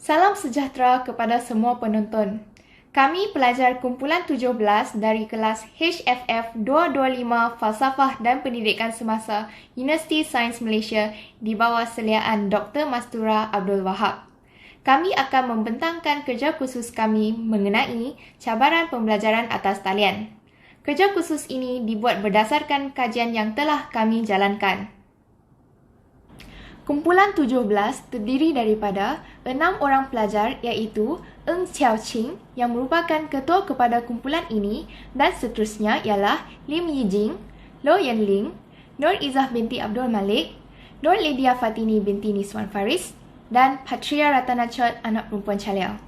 Salam sejahtera kepada semua penonton. Kami pelajar kumpulan 17 dari kelas HFF 225 Falsafah dan Pendidikan Semasa Universiti Sains Malaysia di bawah seliaan Dr. Mastura Abdul Wahab. Kami akan membentangkan kerja khusus kami mengenai cabaran pembelajaran atas talian. Kerja khusus ini dibuat berdasarkan kajian yang telah kami jalankan. Kumpulan 17 terdiri daripada 6 orang pelajar iaitu Eng Xiaoqing yang merupakan ketua kepada kumpulan ini dan seterusnya ialah Lim Yijing, Lo Yanling, Nur Izzah binti Abdul Malik, Nur Lydia Fatini binti Niswan Faris dan Patria Ratana Chot anak perempuan Chaliao.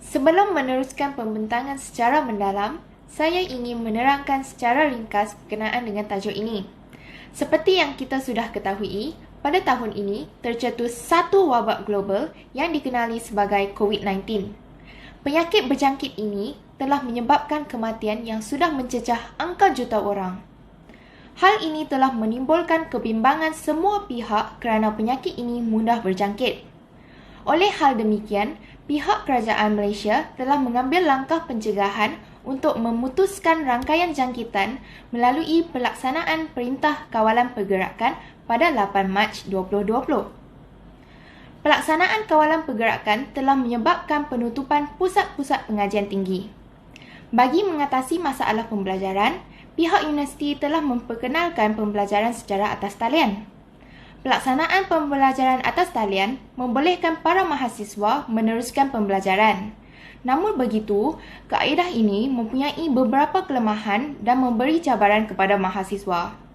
Sebelum meneruskan pembentangan secara mendalam, saya ingin menerangkan secara ringkas berkenaan dengan tajuk ini. Seperti yang kita sudah ketahui, pada tahun ini tercetus satu wabak global yang dikenali sebagai COVID-19. Penyakit berjangkit ini telah menyebabkan kematian yang sudah mencecah angka juta orang. Hal ini telah menimbulkan kebimbangan semua pihak kerana penyakit ini mudah berjangkit. Oleh hal demikian, pihak kerajaan Malaysia telah mengambil langkah pencegahan untuk memutuskan rangkaian jangkitan melalui pelaksanaan Perintah Kawalan Pergerakan pada 8 Mac 2020. Pelaksanaan kawalan pergerakan telah menyebabkan penutupan pusat-pusat pengajian tinggi. Bagi mengatasi masalah pembelajaran, pihak universiti telah memperkenalkan pembelajaran secara atas talian. Pelaksanaan pembelajaran atas talian membolehkan para mahasiswa meneruskan pembelajaran. Namun begitu, kaedah ini mempunyai beberapa kelemahan dan memberi cabaran kepada mahasiswa.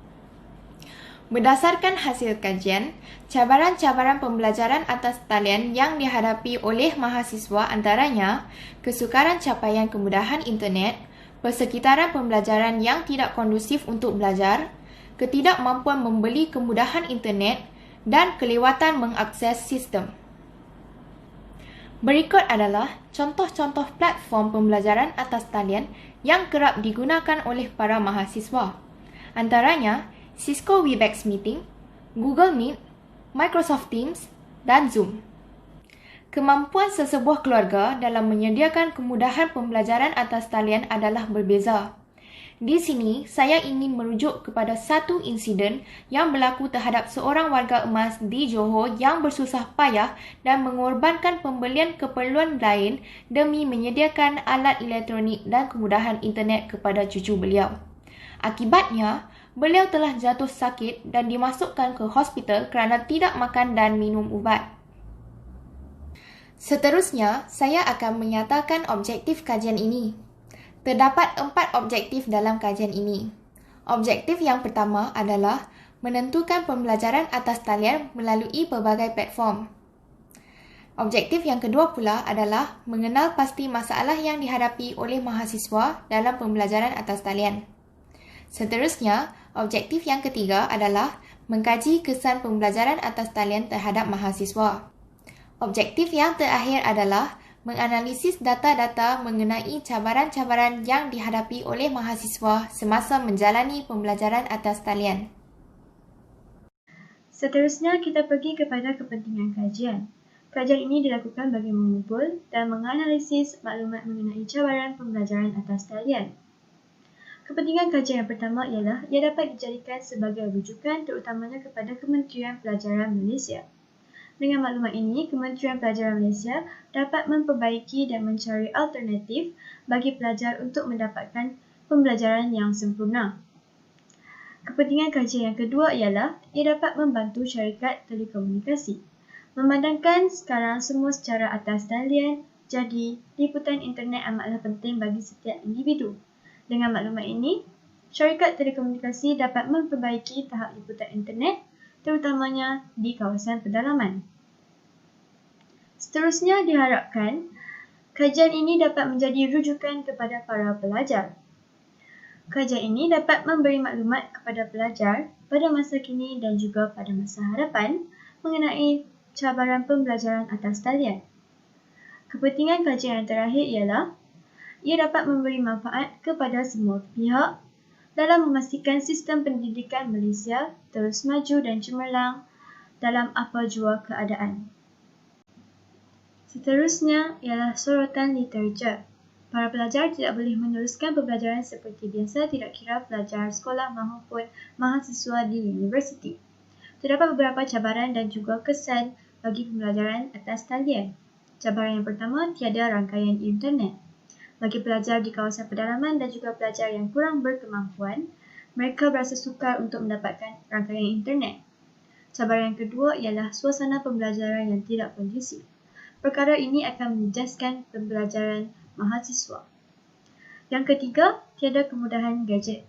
Berdasarkan hasil kajian, cabaran-cabaran pembelajaran atas talian yang dihadapi oleh mahasiswa antaranya kesukaran capaian kemudahan internet, persekitaran pembelajaran yang tidak kondusif untuk belajar, ketidakmampuan membeli kemudahan internet, dan kelewatan mengakses sistem. Berikut adalah contoh-contoh platform pembelajaran atas talian yang kerap digunakan oleh para mahasiswa. Antaranya, Cisco Webex Meeting, Google Meet, Microsoft Teams, dan Zoom. Kemampuan sesebuah keluarga dalam menyediakan kemudahan pembelajaran atas talian adalah berbeza. Di sini, saya ingin merujuk kepada satu insiden yang berlaku terhadap seorang warga emas di Johor yang bersusah payah dan mengorbankan pembelian keperluan lain demi menyediakan alat elektronik dan kemudahan internet kepada cucu beliau. Akibatnya, beliau telah jatuh sakit dan dimasukkan ke hospital kerana tidak makan dan minum ubat. Seterusnya, saya akan menyatakan objektif kajian ini. Terdapat 4 objektif dalam kajian ini. Objektif yang pertama adalah menentukan pembelajaran atas talian melalui pelbagai platform. Objektif yang kedua pula adalah mengenal pasti masalah yang dihadapi oleh mahasiswa dalam pembelajaran atas talian. Seterusnya, objektif yang ketiga adalah mengkaji kesan pembelajaran atas talian terhadap mahasiswa. Objektif yang terakhir adalah menganalisis data-data mengenai cabaran-cabaran yang dihadapi oleh mahasiswa semasa menjalani pembelajaran atas talian. Seterusnya, kita pergi kepada kepentingan kajian. Kajian ini dilakukan bagi mengumpul dan menganalisis maklumat mengenai cabaran pembelajaran atas talian. Kepentingan kajian yang pertama ialah ia dapat dijadikan sebagai rujukan terutamanya kepada Kementerian Pelajaran Malaysia. Dengan maklumat ini, Kementerian Pelajaran Malaysia dapat memperbaiki dan mencari alternatif bagi pelajar untuk mendapatkan pembelajaran yang sempurna. Kepentingan kajian yang kedua ialah ia dapat membantu syarikat telekomunikasi. Memandangkan sekarang semua secara atas talian, jadi liputan internet amatlah penting bagi setiap individu. Dengan maklumat ini, syarikat telekomunikasi dapat memperbaiki tahap liputan internet, terutamanya di kawasan pedalaman. Seterusnya, diharapkan kajian ini dapat menjadi rujukan kepada para pelajar. Kajian ini dapat memberi maklumat kepada pelajar pada masa kini dan juga pada masa hadapan mengenai cabaran pembelajaran atas talian. Kepentingan kajian yang terakhir ialah ia dapat memberi manfaat kepada semua pihak dalam memastikan sistem pendidikan Malaysia terus maju dan cemerlang dalam apa jua keadaan. Seterusnya ialah sorotan literatur. Para pelajar tidak boleh meneruskan pembelajaran seperti biasa, tidak kira pelajar sekolah maupun mahasiswa di universiti. Terdapat beberapa cabaran dan juga kesan bagi pembelajaran atas talian. Cabaran yang pertama, tiada rangkaian internet. Bagi pelajar di kawasan pedalaman dan juga pelajar yang kurang berkemampuan, mereka berasa sukar untuk mendapatkan rangkaian internet. Cabaran yang kedua ialah suasana pembelajaran yang tidak kondusif. Perkara ini akan menjejaskan pembelajaran mahasiswa. Yang ketiga, tiada kemudahan gadget.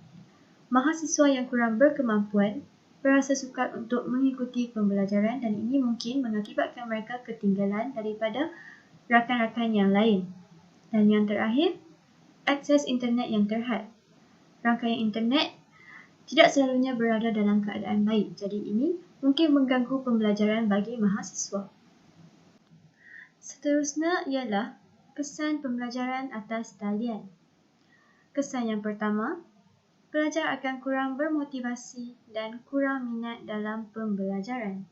Mahasiswa yang kurang berkemampuan berasa sukar untuk mengikuti pembelajaran dan ini mungkin mengakibatkan mereka ketinggalan daripada rakan-rakan yang lain. Dan yang terakhir, akses internet yang terhad. Rangkaian internet tidak selalunya berada dalam keadaan baik, jadi ini mungkin mengganggu pembelajaran bagi mahasiswa. Seterusnya ialah kesan pembelajaran atas talian. Kesan yang pertama, pelajar akan kurang bermotivasi dan kurang minat dalam pembelajaran.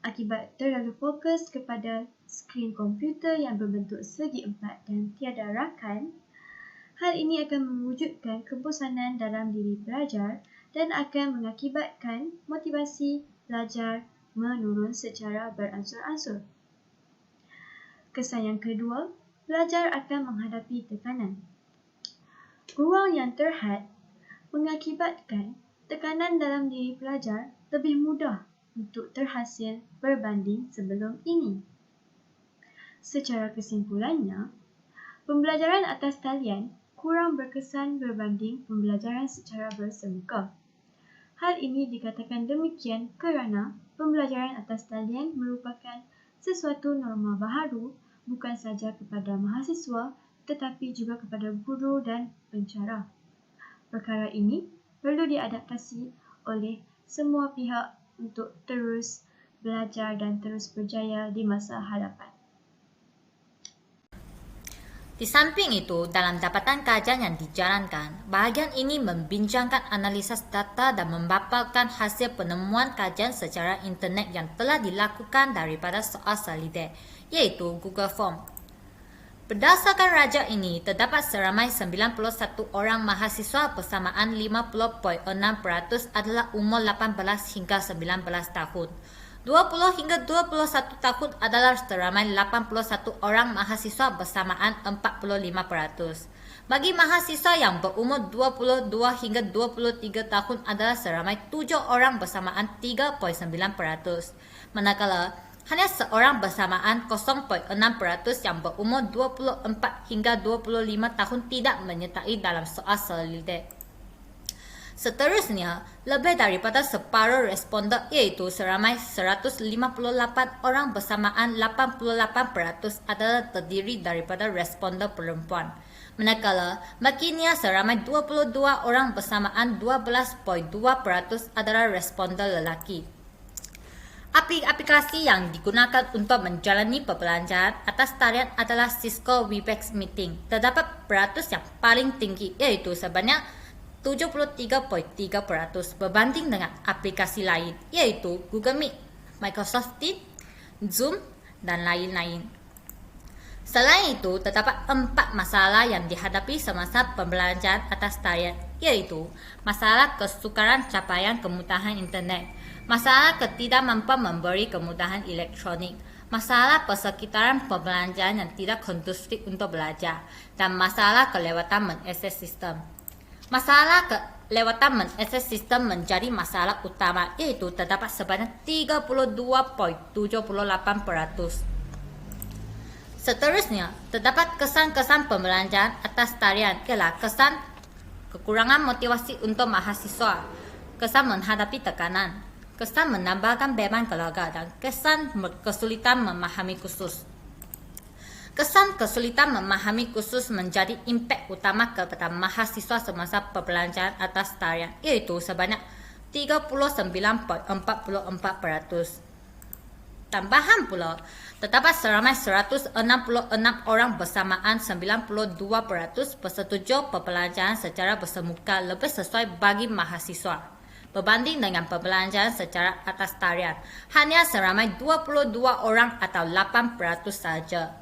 Akibat terlalu fokus kepada skrin komputer yang berbentuk segi empat dan tiada rakan, hal ini akan mewujudkan kebosanan dalam diri pelajar dan akan mengakibatkan motivasi pelajar menurun secara beransur-ansur. Kesan yang kedua, pelajar akan menghadapi tekanan. Ruang yang terhad mengakibatkan tekanan dalam diri pelajar lebih mudah untuk terhasil berbanding sebelum ini. Secara kesimpulannya, pembelajaran atas talian kurang berkesan berbanding pembelajaran secara bersemuka. Hal ini dikatakan demikian kerana pembelajaran atas talian merupakan sesuatu norma baharu bukan sahaja kepada mahasiswa tetapi juga kepada guru dan pencara. Perkara ini perlu diadaptasi oleh semua pihak untuk terus belajar dan terus berjaya di masa hadapan. Di samping itu, dalam dapatan kajian yang dijalankan, bahagian ini membincangkan analisis data dan memaparkan hasil penemuan kajian secara internet yang telah dilakukan daripada soal selidik, iaitu Google Form. Berdasarkan raja ini, terdapat seramai 91 orang mahasiswa bersamaan 50.6% adalah umur 18 hingga 19 tahun. 20 hingga 21 tahun adalah seramai 81 orang mahasiswa bersamaan 45%. Bagi mahasiswa yang berumur 22 hingga 23 tahun adalah seramai 7 orang bersamaan 3.9%. Manakala hanya seorang bersamaan 0.6% yang berumur 24 hingga 25 tahun tidak menyertai dalam soal selidik. Seterusnya, lebih daripada separuh responden iaitu seramai 158 orang bersamaan 88% adalah terdiri daripada responden perempuan. Manakala baginya seramai 22 orang bersamaan 12.2% adalah responden lelaki. Aplikasi yang digunakan untuk menjalani pembelajaran atas talian adalah Cisco Webex Meeting. Terdapat peratus yang paling tinggi iaitu sebanyak 73.3% berbanding dengan aplikasi lain iaitu Google Meet, Microsoft Teams, Zoom dan lain-lain. Selain itu, terdapat 4 masalah yang dihadapi semasa pembelajaran atas talian iaitu masalah kesukaran capaian kemudahan internet, masalah ketidakmampuan memberi kemudahan elektronik, masalah persekitaran pembelajaran yang tidak kondusif untuk belajar, dan masalah kelewatan mengakses sistem. Masalah kelewatan mengakses sistem menjadi masalah utama iaitu terdapat sebanyak 32.78%. Seterusnya, terdapat kesan-kesan pembelajaran atas talian ialah kesan kekurangan motivasi untuk mahasiswa, kesan menghadapi tekanan, kesan menambahkan beban keluarga dan kesan kesulitan memahami kursus. Kesan kesulitan memahami kursus menjadi impak utama kepada mahasiswa semasa pembelajaran atas talian iaitu sebanyak 39.44%. Tambahan pula, terdapat seramai 166 orang bersamaan 92% bersetuju pembelajaran secara bersemuka lebih sesuai bagi mahasiswa. berbanding dengan pembelajaran secara atas tarian. Hanya seramai 22 orang atau 8% saja.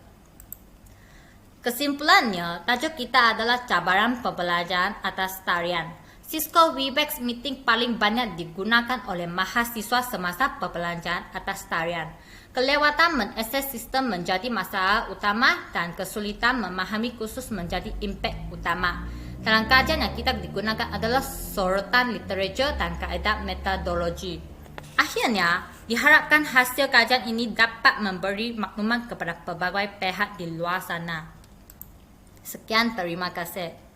Kesimpulannya, tajuk kita adalah cabaran pembelajaran atas tarian. Cisco Webex Meeting paling banyak digunakan oleh mahasiswa semasa pembelajaran atas tarian. Kelewatan mengakses sistem menjadi masalah utama dan kesulitan memahami kursus menjadi impak utama. Dalam kajian yang kita digunakan adalah sorotan literatur dan kaedah metodologi. Akhirnya, diharapkan hasil kajian ini dapat memberi maklumat kepada pelbagai pihak di luar sana. Sekian, terima kasih.